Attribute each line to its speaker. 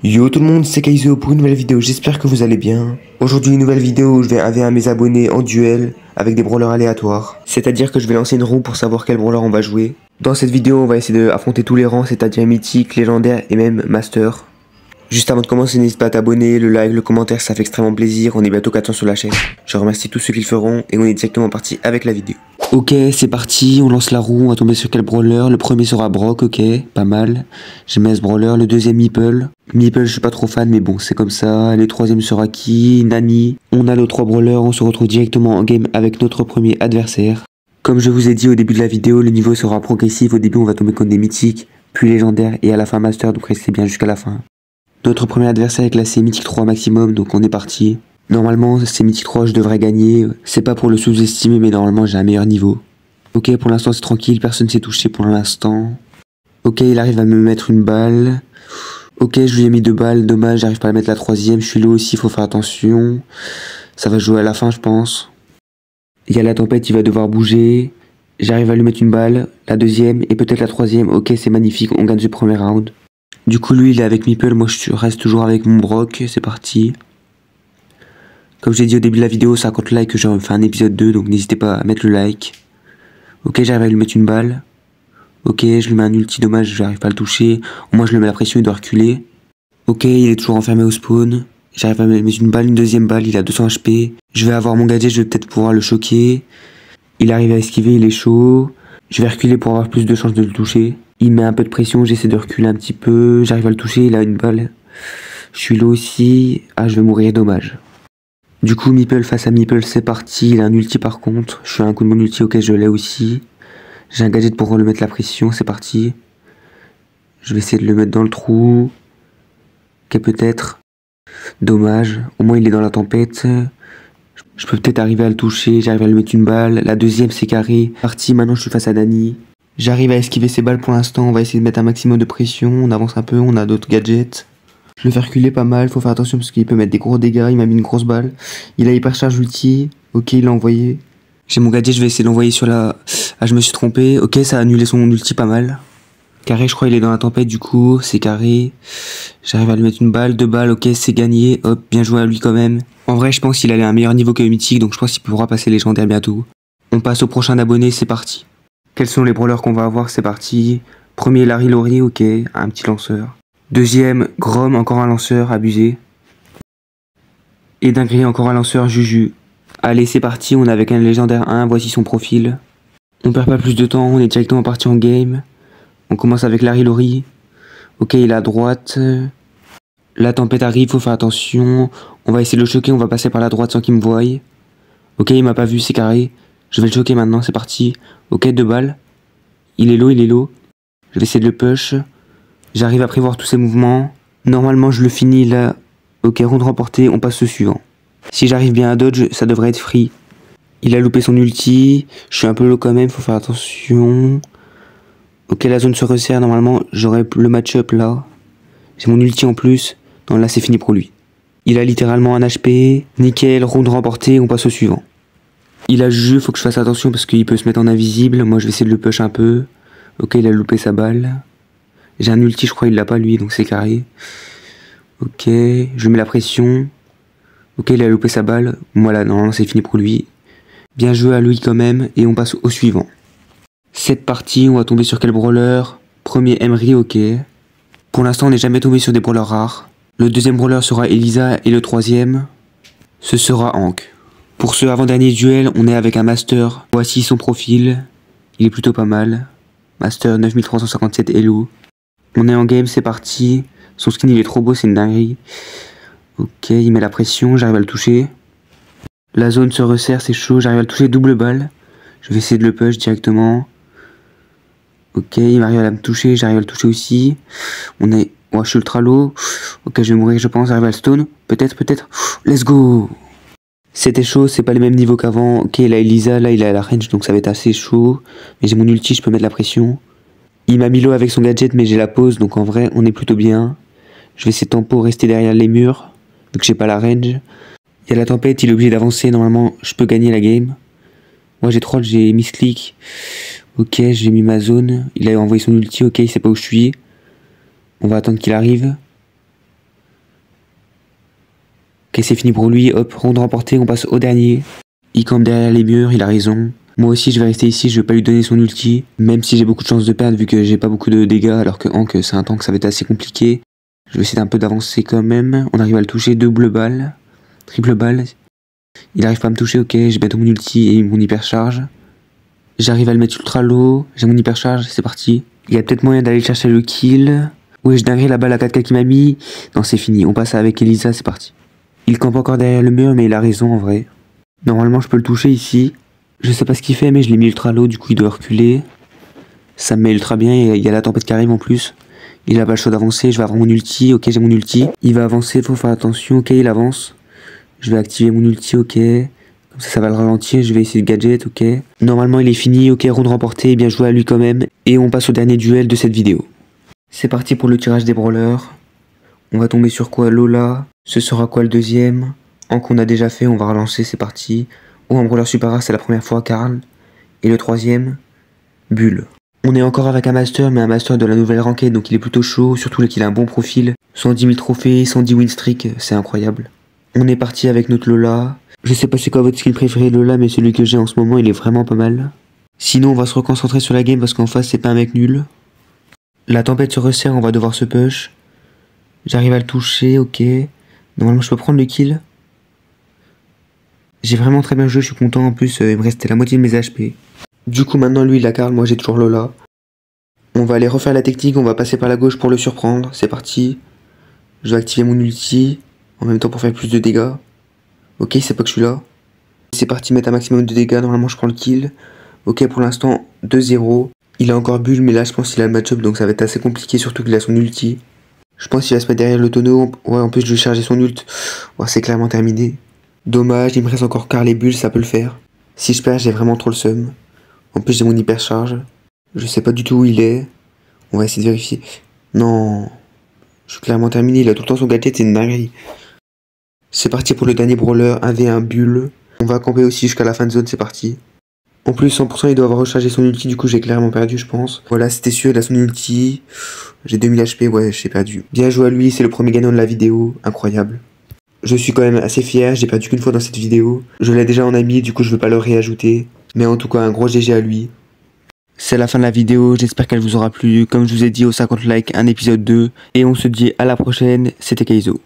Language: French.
Speaker 1: Yo tout le monde, c'est Kaizo pour une nouvelle vidéo, j'espère que vous allez bien. Aujourd'hui une nouvelle vidéo où je vais avec mes abonnés en duel avec des brawlers aléatoires. C'est-à-dire que je vais lancer une roue pour savoir quel brawler on va jouer. Dans cette vidéo on va essayer d'affronter tous les rangs, c'est-à-dire mythique, légendaire et même master. Juste avant de commencer, n'hésite pas à t'abonner, le like, le commentaire, ça fait extrêmement plaisir, on est bientôt 400 sur la chaîne. Je remercie tous ceux qui le feront et on est directement parti avec la vidéo. Ok, c'est parti, on lance la roue, on va tomber sur quel brawler. Le premier sera Brock, ok, pas mal. J'aime ce brawler, le deuxième Meeple. Meeple, je suis pas trop fan, mais bon, c'est comme ça. Le troisième sera qui? Nani. On a nos 3 brawlers, on se retrouve directement en game avec notre premier adversaire. Comme je vous ai dit au début de la vidéo, le niveau sera progressif. Au début, on va tomber contre des mythiques, puis légendaires et à la fin master, donc restez bien jusqu'à la fin. Notre premier adversaire est classé mythique 3 maximum, donc on est parti. Normalement, c'est mythique 3, je devrais gagner. C'est pas pour le sous-estimer, mais normalement, j'ai un meilleur niveau. Ok, pour l'instant, c'est tranquille, personne s'est touché pour l'instant. Ok, il arrive à me mettre une balle. Ok, je lui ai mis 2 balles, dommage, j'arrive pas à mettre la 3e. Je suis low aussi, faut faire attention. Ça va jouer à la fin, je pense. Il y a la tempête, il va devoir bouger. J'arrive à lui mettre une balle, la 2e et peut-être la 3e. Ok, c'est magnifique, on gagne ce premier round. Du coup, lui, il est avec Meeple, moi je reste toujours avec mon Brock, c'est parti. Comme j'ai dit au début de la vidéo, 50 likes que j'aurais fait un épisode 2, donc n'hésitez pas à mettre le like. Ok, j'arrive à lui mettre une balle. Ok, je lui mets un ulti, dommage, j'arrive pas à le toucher. Au moins je lui mets la pression, il doit reculer. Ok, il est toujours enfermé au spawn. J'arrive à lui mettre une balle, une deuxième balle, il a 200 HP. Je vais avoir mon gadget, je vais peut-être pouvoir le choquer. Il arrive à esquiver, il est chaud. Je vais reculer pour avoir plus de chances de le toucher. Il met un peu de pression, j'essaie de reculer un petit peu. J'arrive à le toucher, il a une balle. Je suis low aussi. Ah, je vais mourir, dommage. Du coup, Meeple face à Meeple, c'est parti. Il a un ulti par contre. Je fais un coup de mon ulti, ok, je l'ai aussi. J'ai un gadget pour le mettre la pression, c'est parti. Je vais essayer de le mettre dans le trou. Ok, peut-être. Dommage. Au moins, il est dans la tempête. Je peux peut-être arriver à le toucher. J'arrive à lui mettre une balle. La deuxième, c'est carré. Parti, maintenant, je suis face à Nani. J'arrive à esquiver ses balles pour l'instant. On va essayer de mettre un maximum de pression. On avance un peu, on a d'autres gadgets. Je le fais reculer pas mal, faut faire attention parce qu'il peut mettre des gros dégâts, il m'a mis une grosse balle. Il a hypercharge ulti, ok il l'a envoyé. J'ai mon gadget, je vais essayer de l'envoyer sur la... Ah je me suis trompé, ok ça a annulé son ulti pas mal. Carré je crois il est dans la tempête du coup, c'est carré. J'arrive à lui mettre une balle, 2 balles, ok c'est gagné, hop bien joué à lui quand même. En vrai je pense qu'il allait à un meilleur niveau que mythique donc je pense qu'il pourra passer légendaire bientôt. On passe au prochain abonné, c'est parti. Quels sont les brawlers qu'on va avoir, c'est parti. Premier Larry Laurie, ok, un petit lanceur. Deuxième, Grom, encore un lanceur, abusé. Et dinguerie, encore un lanceur, Juju. Allez, c'est parti, on est avec un légendaire 1, voici son profil. On perd pas plus de temps, on est directement parti en game. On commence avec Larry Laurie. Ok, il est à droite. La tempête arrive, faut faire attention. On va essayer de le choquer, on va passer par la droite sans qu'il me voie. Ok, il m'a pas vu, c'est carré. Je vais le choquer maintenant, c'est parti. Ok, 2 balles. Il est low, il est low. Je vais essayer de le push. J'arrive à prévoir tous ses mouvements. Normalement, je le finis là. Ok, round remporté, on passe au suivant. Si j'arrive bien à dodge, ça devrait être free. Il a loupé son ulti. Je suis un peu low quand même, faut faire attention. Ok, la zone se resserre. Normalement, j'aurai le match-up là. J'ai mon ulti en plus. Non, là, c'est fini pour lui. Il a littéralement un HP. Nickel, round remporté, on passe au suivant. Il a Juju, faut que je fasse attention parce qu'il peut se mettre en invisible. Moi, je vais essayer de le push un peu. Ok, il a loupé sa balle. J'ai un ulti, je crois, il l'a pas lui, donc c'est carré. Ok, je mets la pression. Ok, il a loupé sa balle. Voilà, normalement c'est fini pour lui. Bien joué à lui quand même, et on passe au suivant. Cette partie, on va tomber sur quel brawler? Premier Emery, ok. Pour l'instant, on n'est jamais tombé sur des brawlers rares. Le deuxième brawler sera Elisa, et le troisième, ce sera Hank. Pour ce avant-dernier duel, on est avec un Master. Voici son profil. Il est plutôt pas mal. Master 9357 Elo. On est en game, c'est parti. Son skin il est trop beau, c'est une dinguerie. Ok, il met la pression, j'arrive à le toucher. La zone se resserre, c'est chaud, j'arrive à le toucher, double balle. Je vais essayer de le push directement. Ok, il m'arrive à me toucher, j'arrive à le toucher aussi. On est... Oh, je suis ultra low. Ok, je vais mourir, je pense, j'arrive à le stone. Peut-être. Let's go. C'était chaud, c'est pas les mêmes niveaux qu'avant. Ok, là Elisa, là il a la range, donc ça va être assez chaud. Mais j'ai mon ulti, je peux mettre la pression. Il m'a mis low avec son gadget, mais j'ai la pause, donc en vrai, on est plutôt bien. Je vais essayer de tempo, rester derrière les murs, vu que j'ai pas la range. Il y a la tempête, il est obligé d'avancer, normalement, je peux gagner la game. Moi j'ai troll, j'ai misclick. Ok, j'ai mis ma zone. Il a envoyé son ulti, ok, il sait pas où je suis. On va attendre qu'il arrive. Ok, c'est fini pour lui. Hop, ronde remportée, on passe au dernier. Il campe derrière les murs, il a raison. Moi aussi, je vais rester ici, je vais pas lui donner son ulti. Même si j'ai beaucoup de chances de perdre, vu que j'ai pas beaucoup de dégâts, alors que Hank, c'est un tank, ça va être assez compliqué. Je vais essayer d'un peu d'avancer quand même. On arrive à le toucher, double balle. Triple balle. Il arrive pas à me toucher, ok, j'ai bientôt mon ulti et mon hypercharge. J'arrive à le mettre ultra low, j'ai mon hypercharge, c'est parti. Il y a peut-être moyen d'aller chercher le kill. Ouais, je dinguerai la balle à 4K qui m'a mis. Non, c'est fini, on passe avec Elisa, c'est parti. Il campe encore derrière le mur, mais il a raison en vrai. Normalement, je peux le toucher ici. Je sais pas ce qu'il fait, mais je l'ai mis ultra low, du coup il doit reculer. Ça me met ultra bien, et il y a la tempête qui arrive en plus. Il a pas le choix d'avancer, je vais avoir mon ulti, ok, j'ai mon ulti. Il va avancer, faut faire attention, ok, il avance. Je vais activer mon ulti, ok. Comme ça va le ralentir, je vais essayer de gadget, ok. Normalement il est fini, ok, round remporté, bien joué à lui quand même. Et on passe au dernier duel de cette vidéo. C'est parti pour le tirage des brawlers. On va tomber sur quoi? Lola. Ce sera quoi le deuxième? Qu'on a déjà fait, on va relancer, c'est parti. Un brawler super rare, c'est la première fois, Karl. Et le troisième, Bull. On est encore avec un master, mais un master de la nouvelle ranked, donc il est plutôt chaud, surtout qu'il a un bon profil. 110 000 trophées, 110 win streak, c'est incroyable. On est parti avec notre Lola. Je sais pas c'est quoi votre skill préféré Lola, mais celui que j'ai en ce moment, il est vraiment pas mal. Sinon, on va se reconcentrer sur la game parce qu'en face, c'est pas un mec nul. La tempête se resserre, on va devoir se push. J'arrive à le toucher, ok. Normalement, je peux prendre le kill. J'ai vraiment très bien joué, je suis content. En plus, il me restait la moitié de mes HP. Du coup, maintenant, lui, il a Karl, moi, j'ai toujours Lola. On va aller refaire la technique, on va passer par la gauche pour le surprendre. C'est parti. Je vais activer mon ulti. En même temps pour faire plus de dégâts. Ok, c'est pas que je suis là. C'est parti, mettre un maximum de dégâts. Normalement, je prends le kill. Ok, pour l'instant, 2-0. Il a encore Bull, mais là, je pense qu'il a le match-up, donc ça va être assez compliqué, surtout qu'il a son ulti. Je pense qu'il va se mettre derrière le tonneau. Ouais, en plus, je vais charger son ult. Ouais, c'est clairement terminé. Dommage, il me reste encore Karl et Bull, ça peut le faire. Si je perds, j'ai vraiment trop le seum. En plus, j'ai mon hypercharge. Je sais pas du tout où il est. On va essayer de vérifier. Non. Je suis clairement terminé, il a tout le temps son gadget, c'est une dinguerie. C'est parti pour le dernier brawler, 1v1 Bull. On va camper aussi jusqu'à la fin de zone, c'est parti. En plus, 100% il doit avoir rechargé son ulti, du coup j'ai clairement perdu, je pense. Voilà, c'était sûr, il a son ulti. J'ai 2000 HP, ouais, j'ai perdu. Bien joué à lui, c'est le premier gagnant de la vidéo, incroyable. Je suis quand même assez fier, j'ai perdu qu'une fois dans cette vidéo. Je l'ai déjà en ami, du coup je veux pas le réajouter. Mais en tout cas, un gros GG à lui. C'est la fin de la vidéo, j'espère qu'elle vous aura plu. Comme je vous ai dit, aux 50 likes, un épisode 2. Et on se dit à la prochaine, c'était Kaizo.